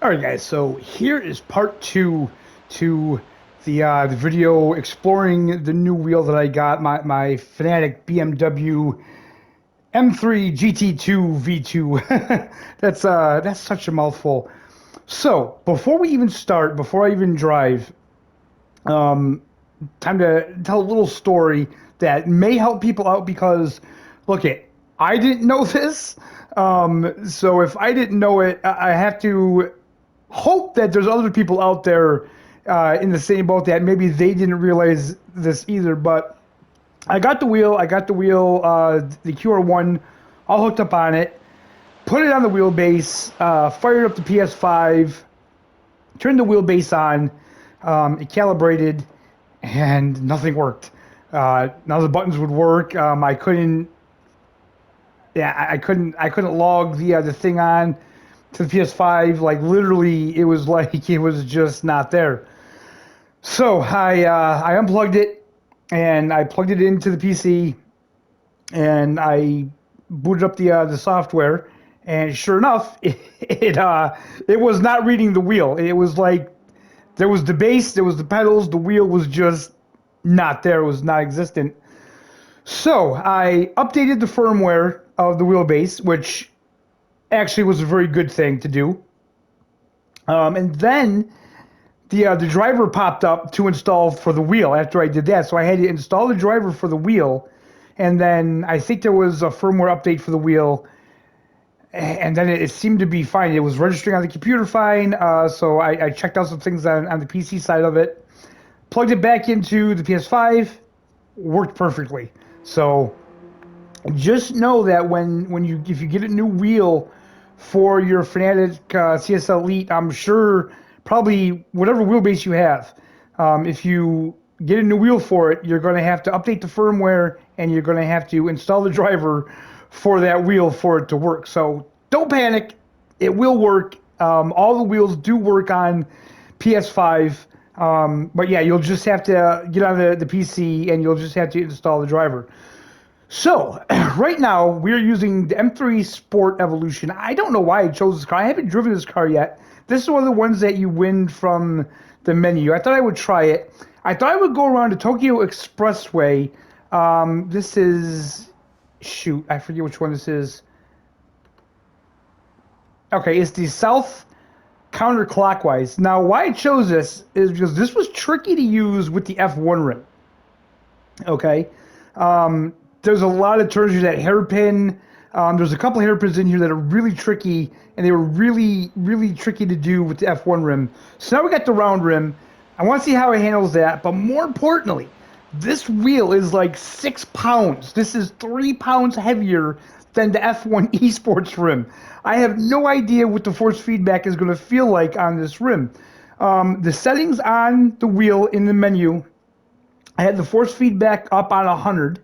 All right, guys. So here is part two to the video exploring the new wheel that I got, my Fanatic BMW M3 GT2 V2. That's such a mouthful. So before we even start, before I even drive, um, time to tell a little story that may help people out because, look it, I didn't know this. So if I didn't know it, I have to hope that there's other people out there in the same boat that maybe they didn't realize this either. But I got the wheel, the QR1, all hooked up on it, put it on the wheelbase, fired up the PS5, turned the wheelbase on, it calibrated, and nothing worked. None of the buttons would work. I couldn't. Yeah, I couldn't log the thing on to the PS5. Like literally, it was like it was just not there. So I unplugged it and I plugged it into the PC and I booted up the software. And sure enough, it was not reading the wheel. It was like there was the bass, there was the pedals, the wheel was just not there. It was not existent. So I updated the firmware of the wheelbase, which actually was a very good thing to do. And then the driver popped up to install for the wheel after I did that. So I had to install the driver for the wheel, and then I think there was a firmware update for the wheel, and then it seemed to be fine. It was registering on the computer fine. So I checked out some things on the PC side of it, plugged it back into the PS5, worked perfectly. So just know that if you get a new wheel for your Fanatic CSL Elite, I'm sure probably whatever wheelbase you have, if you get a new wheel for it, you're going to have to update the firmware and you're going to have to install the driver for that wheel for it to work. So don't panic, it will work. All the wheels do work on PS5, but yeah, you'll just have to get on the PC and you'll just have to install the driver. So, right now, we're using the M3 Sport Evolution. I don't know why I chose this car. I haven't driven this car yet. This is one of the ones that you win from the menu. I thought I would try it. I thought I would go around the Tokyo Expressway. This is... Shoot, I forget which one this is. Okay, it's the south counterclockwise. Now, why I chose this is because this was tricky to use with the F1 rim. Okay? There's a lot of turns here that hairpin. There's a couple hairpins in here that are really tricky, and they were really, really tricky to do with the F1 rim. So now we got the round rim. I want to see how it handles that, but more importantly, this wheel is like 6 pounds. This is 3 pounds heavier than the F1 Esports rim. I have no idea what the force feedback is going to feel like on this rim. The settings on the wheel in the menu, I had the force feedback up on 100.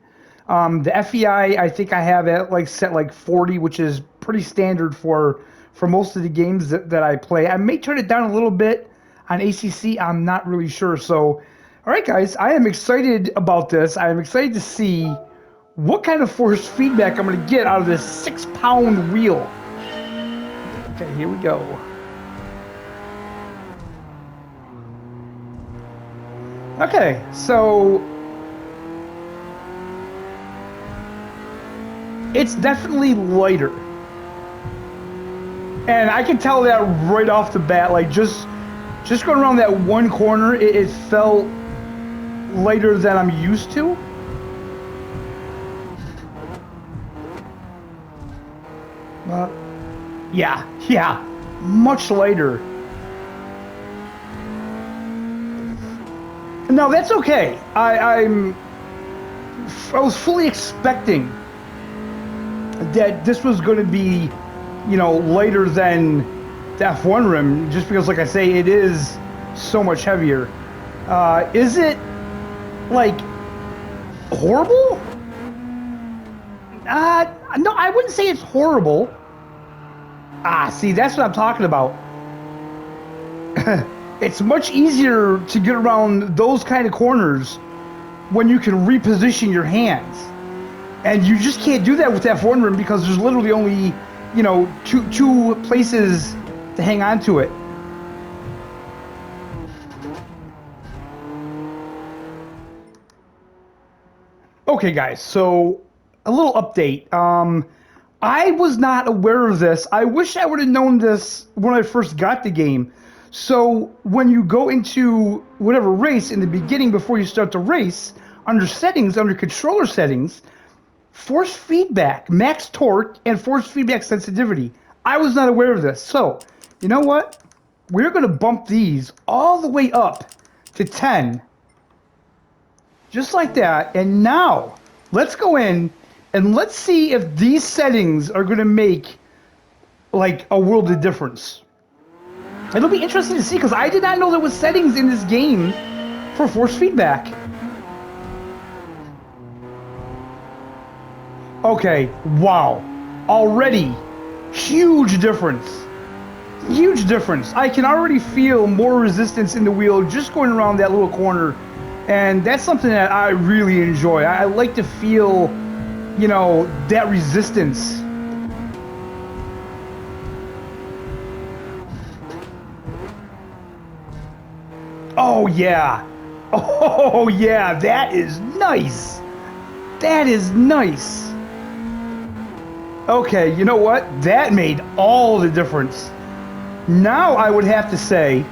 The FEI, I think I have it set like 40, which is pretty standard for most of the games that I play. I may turn it down a little bit on ACC. I'm not really sure. So, all right, guys, I am excited about this. I am excited to see what kind of force feedback I'm going to get out of this 6-pound wheel. Okay, here we go. Okay, so it's definitely lighter. And I can tell that right off the bat. Like just going around that one corner, it felt lighter than I'm used to. Yeah, much lighter. No, that's okay. I was fully expecting that this was going to be, lighter than the F1 rim, just because, like I say, it is so much heavier. Is it, like, horrible? No, I wouldn't say it's horrible. See, that's what I'm talking about. It's much easier to get around those kind of corners when you can reposition your hands. And you just can't do that with F1 rim because there's literally only, two places to hang on to it. Okay, guys, so a little update. I was not aware of this. I wish I would have known this when I first got the game. So when you go into whatever race in the beginning before you start the race, under settings, under controller settings, force feedback, max torque, and force feedback sensitivity. I was not aware of this. So, you know what? We're going to bump these all the way up to 10. Just like that. And now, let's go in and let's see if these settings are going to make like a world of difference. It'll be interesting to see because I did not know there was settings in this game for force feedback. Okay, wow. Already, huge difference. Huge difference. I can already feel more resistance in the wheel just going around that little corner. And that's something that I really enjoy. I like to feel, you know, that resistance. Oh, yeah. Oh, yeah. That is nice. That is nice. Okay, you know what? That made all the difference. Now I would have to say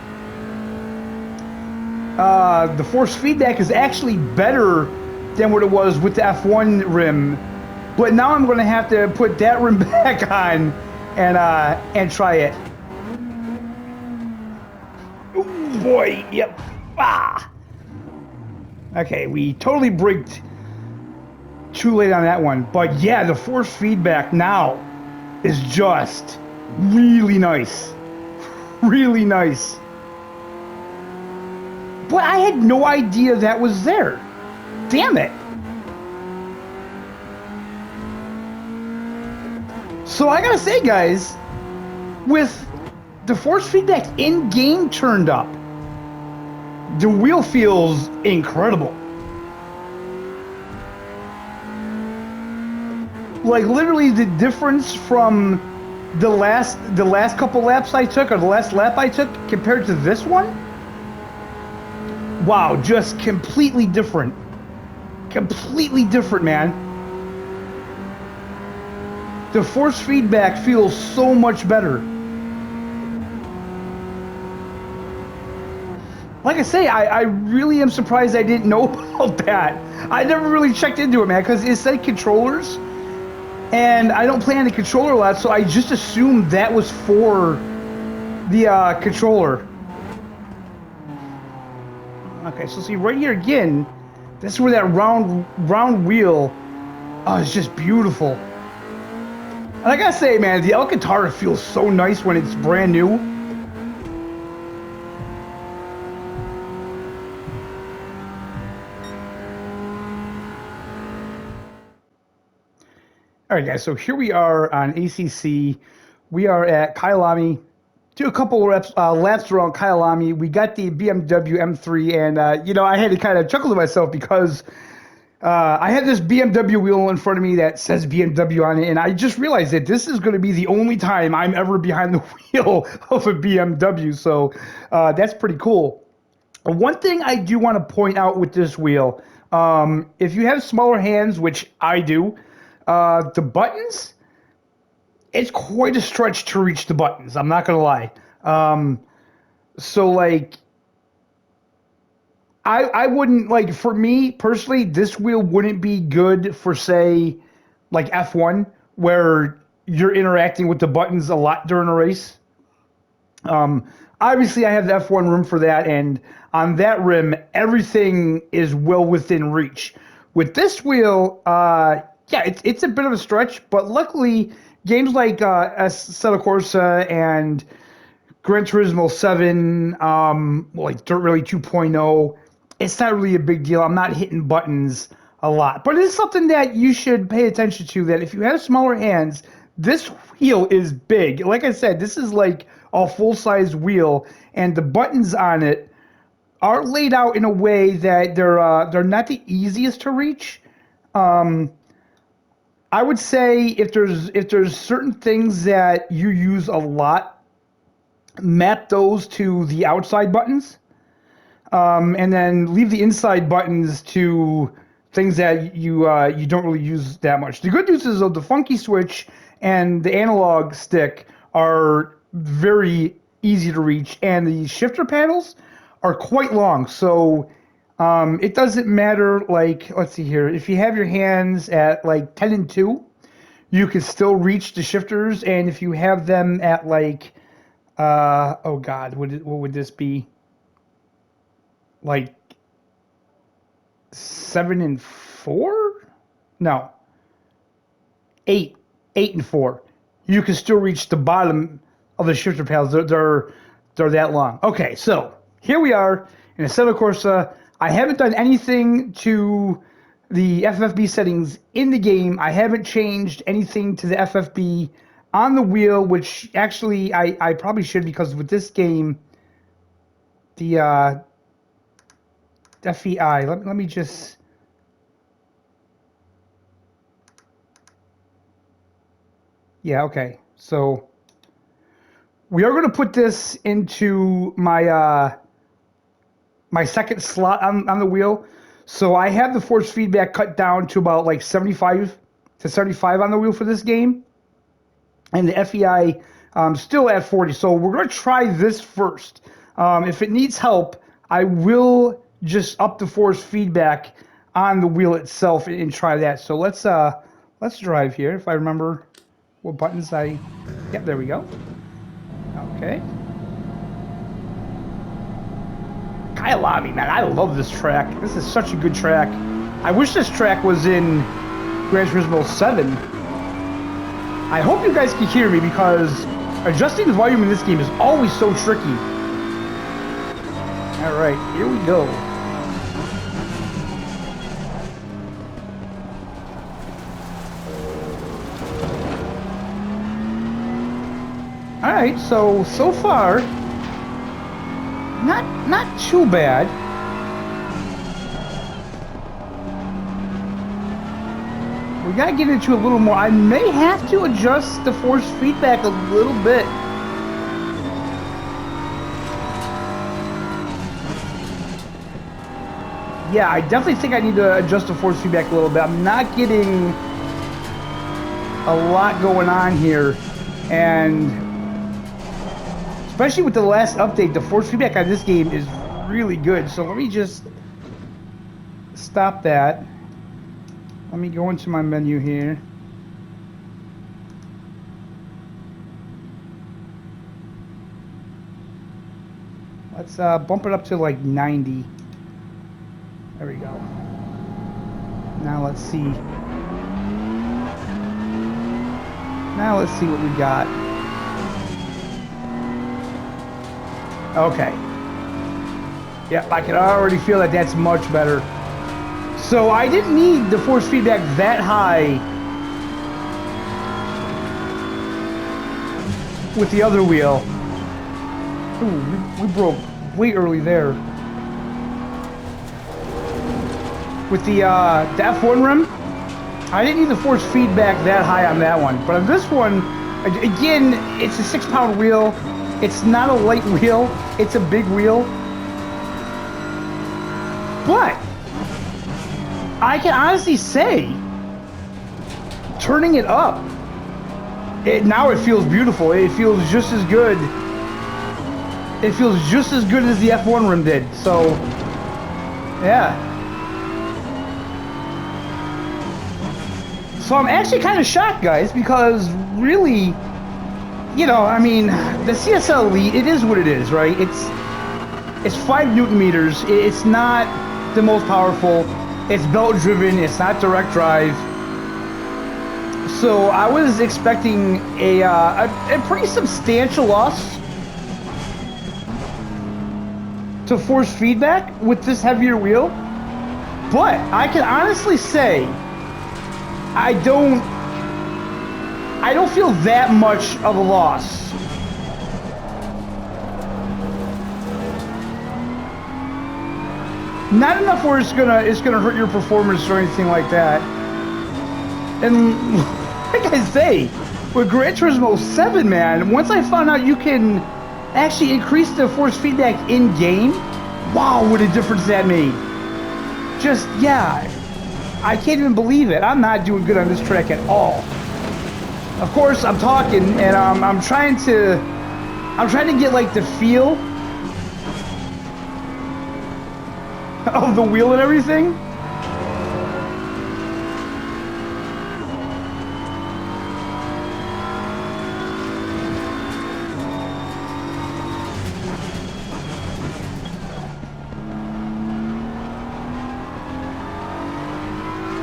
the force feedback is actually better than what it was with the F1 rim. But now I'm going to have to put that rim back on and try it. Ooh, boy, yep. Ah. Okay, we totally braked too late on that one. But yeah, the force feedback now is just really nice. Really nice. But I had no idea that was there. Damn it. So I gotta say, guys, with the force feedback in-game turned up, the wheel feels incredible. Like literally the difference from the last couple laps I took, or the last lap I took, compared to this one, wow, just completely different. Completely different, man. The force feedback feels so much better. Like I say, I really am surprised I didn't know about that. I never really checked into it, man, because it said controllers, and I don't play on the controller a lot, so I just assumed that was for the controller. Okay, so see right here again, that's where that round wheel, oh, it's just beautiful. And I gotta say, man, the Alcantara feels so nice when it's brand new. All right, guys, so here we are on ACC. We are at Kyalami. Do a couple of laps around Kyalami. We got the BMW M3, and, you know, I had to kind of chuckle to myself because I had this BMW wheel in front of me that says BMW on it, and I just realized that this is going to be the only time I'm ever behind the wheel of a BMW, so that's pretty cool. One thing I do want to point out with this wheel, if you have smaller hands, which I do, the buttons, it's quite a stretch to reach the buttons. I'm not gonna lie. So like, I wouldn't like, for me personally, this wheel wouldn't be good for say like F1 where you're interacting with the buttons a lot during a race. Obviously, I have the F1 rim for that, and on that rim, everything is well within reach. With this wheel, yeah, it's a bit of a stretch, but luckily, games like Assetto Corsa and Gran Turismo 7, like Dirt Rally 2.0, it's not really a big deal. I'm not hitting buttons a lot, but it's something that you should pay attention to. That if you have smaller hands, this wheel is big. Like I said, this is like a full-size wheel, and the buttons on it are laid out in a way that they're not the easiest to reach. Um, I would say if there's certain things that you use a lot, map those to the outside buttons, and then leave the inside buttons things that you don't really use that much. The good news is though, the funky switch and the analog stick are very easy to reach, and the shifter paddles are quite long. So it doesn't matter. Like, let's see here, if you have your hands at like 10 and 2, you can still reach the shifters, and if you have them at like oh god, what would this be? Like 7 and 4? No, 8, 8 and 4. You can still reach the bottom of the shifter paddles. They're that long. Okay, so here we are in Assetto Corsa. I haven't done anything to the FFB settings in the game. I haven't changed anything to the FFB on the wheel, which actually I probably should, because with this game, the FEI, let me just... Yeah, okay. So we are going to put this into my my second slot on the wheel. So I have the force feedback cut down to about like 75 to 75 on the wheel for this game, and the FEI still at 40. So we're going to try this first. If it needs help, I will just up the force feedback on the wheel itself and try that. So let's drive here. If I remember what buttons I... Yep, there we go. Okay. Kyalami, man, I love this track. This is such a good track. I wish this track was in Gran Turismo 7. I hope you guys can hear me, because adjusting the volume in this game is always so tricky. Alright, here we go. Alright, so far, not too bad. We gotta get into a little more. I may have to adjust the force feedback a little bit. Yeah, I definitely think I need to adjust the force feedback a little bit. I'm not getting a lot going on here, and especially with the last update, the force feedback on this game is really good. So let me just stop that. Let me go into my menu here. Let's bump it up to like 90. There we go. Now let's see. Now let's see what we got. Okay. Yep, I can already feel that that's much better. So I didn't need the force feedback that high with the other wheel. Ooh, we broke way early there. With the F1 rim, I didn't need the force feedback that high on that one. But on this one, again, it's a 6-pound wheel. It's not a light wheel. It's a big wheel. But I can honestly say, turning it up, now it feels beautiful. It feels just as good. It feels just as good as the F1 rim did. So, yeah. So I'm actually kind of shocked, guys, because really, you know, I mean, the CSL Elite, it is what it is, right? It's 5 Newton meters. It's not the most powerful. It's belt driven. It's not direct drive. So I was expecting a pretty substantial loss to force feedback with this heavier wheel. But I can honestly say I don't feel that much of a loss. Not enough where it's gonna hurt your performance or anything like that. And like I say, with Gran Turismo 7, man, once I found out you can actually increase the force feedback in game, wow, what a difference that made. Just, yeah. I can't even believe it. I'm not doing good on this track at all. Of course, I'm talking, and I'm trying to get like the feel of the wheel and everything.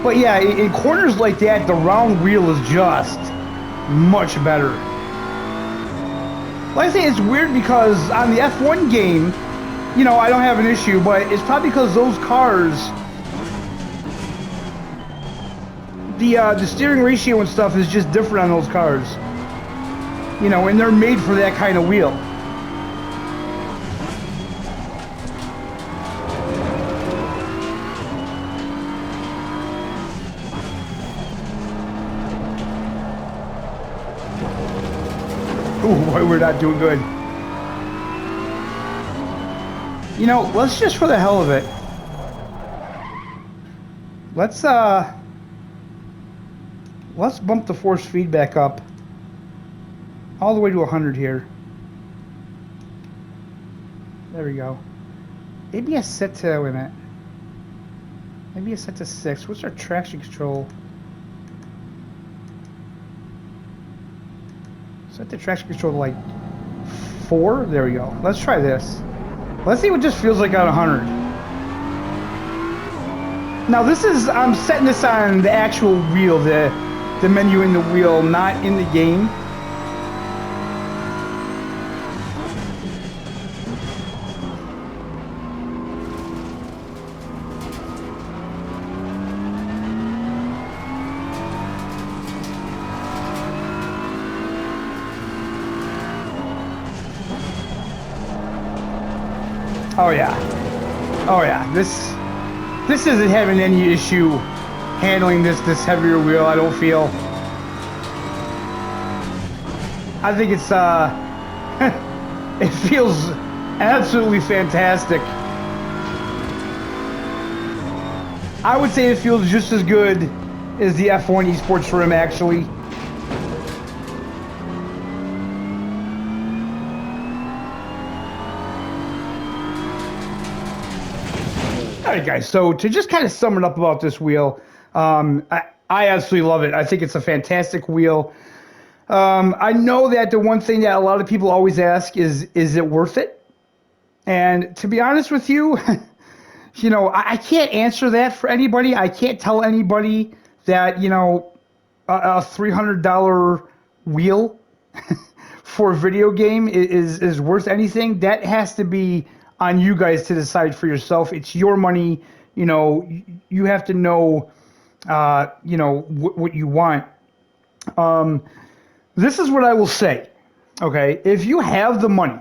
But yeah, in corners like that, the round wheel is just much better. Like I say, it's weird because on the F1 game, you know, I don't have an issue, but it's probably because those cars, the steering ratio and stuff is just different on those cars. You know, and they're made for that kind of wheel. Ooh, boy, we're not doing good. You know, let's just for the hell of it. Let's bump the force feedback up all the way to 100 here. There we go. Maybe I set to, wait a minute. Maybe I set to 6. What's our traction control? Set the traction control to like 4. There we go. Let's try this. Let's see what this feels like at 100. Now this is, I'm setting this on the actual wheel, the menu in the wheel, not in the game. Oh yeah. Oh yeah. This isn't having any issue handling this heavier wheel, I don't feel. I think it's it feels absolutely fantastic. I would say it feels just as good as the F1 Esports Rim actually. Alright guys, so to just kind of sum it up about this wheel, I absolutely love it. I think it's a fantastic wheel. I know that the one thing that a lot of people always ask is it worth it? And to be honest with you, you know, I can't answer that for anybody. I can't tell anybody that, you know, a $300 wheel for a video game is worth anything. That has to be on you guys to decide for yourself. It's your money. You know, you have to know, you know, what you want. This is what I will say. Okay, if you have the money,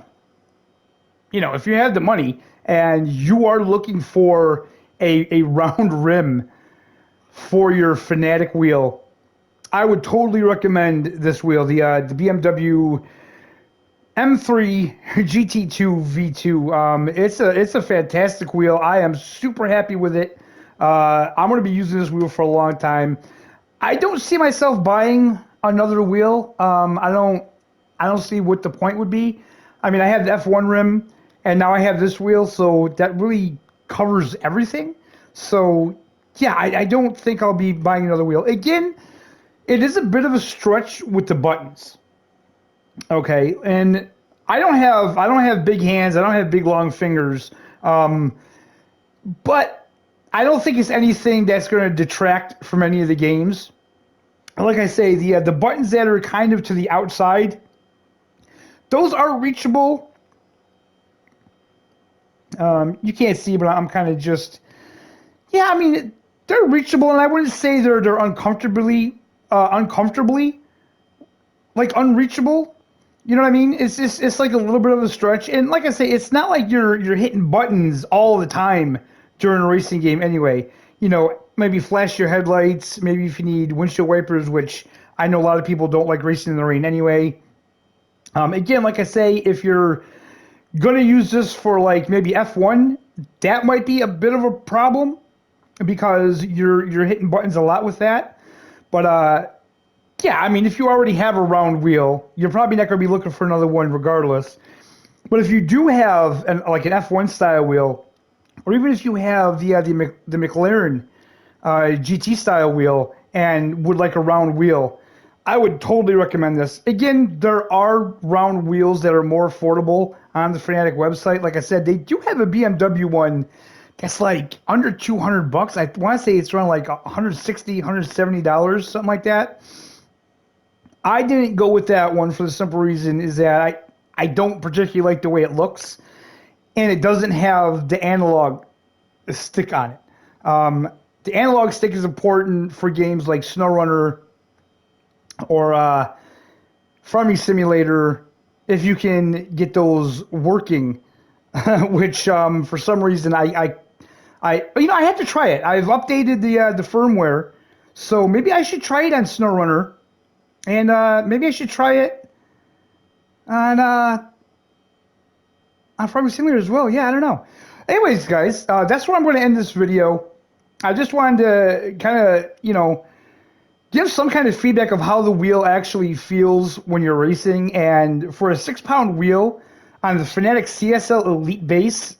you know, if you have the money and you are looking for a round rim for your Fanatic wheel, I would totally recommend this wheel, the BMW M3 GT2 V2. It's a fantastic wheel. I am super happy with it. I'm going to be using this wheel for a long time. I don't see myself buying another wheel. I don't see what the point would be. I mean, I have the F1 rim, and now I have this wheel, so that really covers everything. So yeah, I don't think I'll be buying another wheel. Again, it is a bit of a stretch with the buttons. Okay, and I don't have big hands. I don't have big long fingers. But I don't think it's anything that's going to detract from any of the games. Like I say, the buttons that are kind of to the outside, those are reachable. You can't see, but I'm kind of just, yeah. I mean, they're reachable, and I wouldn't say they're uncomfortably like unreachable. You know what I mean? It's like a little bit of a stretch, and like I say, it's not like you're hitting buttons all the time during a racing game. Anyway, you know, maybe flash your headlights. Maybe if you need windshield wipers, which I know a lot of people don't like racing in the rain anyway. Again, like I say, if you're gonna use this for like maybe F1, that might be a bit of a problem. because you're hitting buttons a lot with that. But yeah, I mean, if you already have a round wheel, you're probably not going to be looking for another one regardless. But if you do have like an F1 style wheel, or even if you have the McLaren GT style wheel and would like a round wheel, I would totally recommend this. Again, there are round wheels that are more affordable on the Fanatic website. Like I said, they do have a BMW one that's like under 200 bucks. I want to say it's around like 160, $170, something like that. I didn't go with that one for the simple reason is that I don't particularly like the way it looks, and it doesn't have the analog stick on it. The analog stick is important for games like SnowRunner or Farming Simulator if you can get those working. Which for some reason I have to try it. I've updated the firmware, so maybe I should try it on SnowRunner, and maybe I should try it on Farming Simulator as well. Yeah, I don't know. Anyways, guys, that's where I'm going to end this video. I just wanted to kind of, give some kind of feedback of how the wheel actually feels when you're racing. And for a 6-pound wheel on the Fanatic CSL Elite base,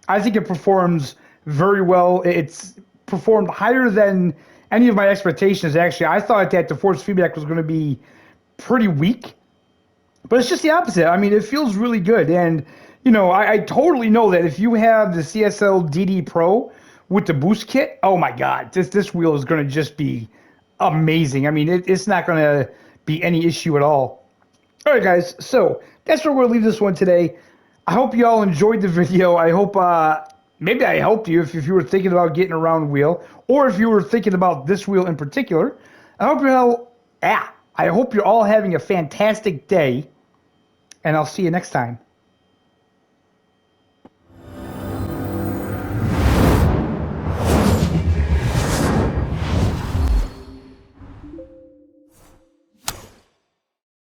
I think it performs very well. It's performed higher than any of my expectations, actually. I thought that the force feedback was going to be pretty weak, but it's just the opposite. I mean, it feels really good. And, I totally know that if you have the CSL DD Pro with the boost kit, oh my God, this wheel is going to just be amazing. I mean, it's not going to be any issue at all. All right, guys, so that's where we'll leave this one today. I hope you all enjoyed the video. I hope maybe I helped you if you were thinking about getting a round wheel, or if you were thinking about this wheel in particular. I hope you're all having a fantastic day, and I'll see you next time.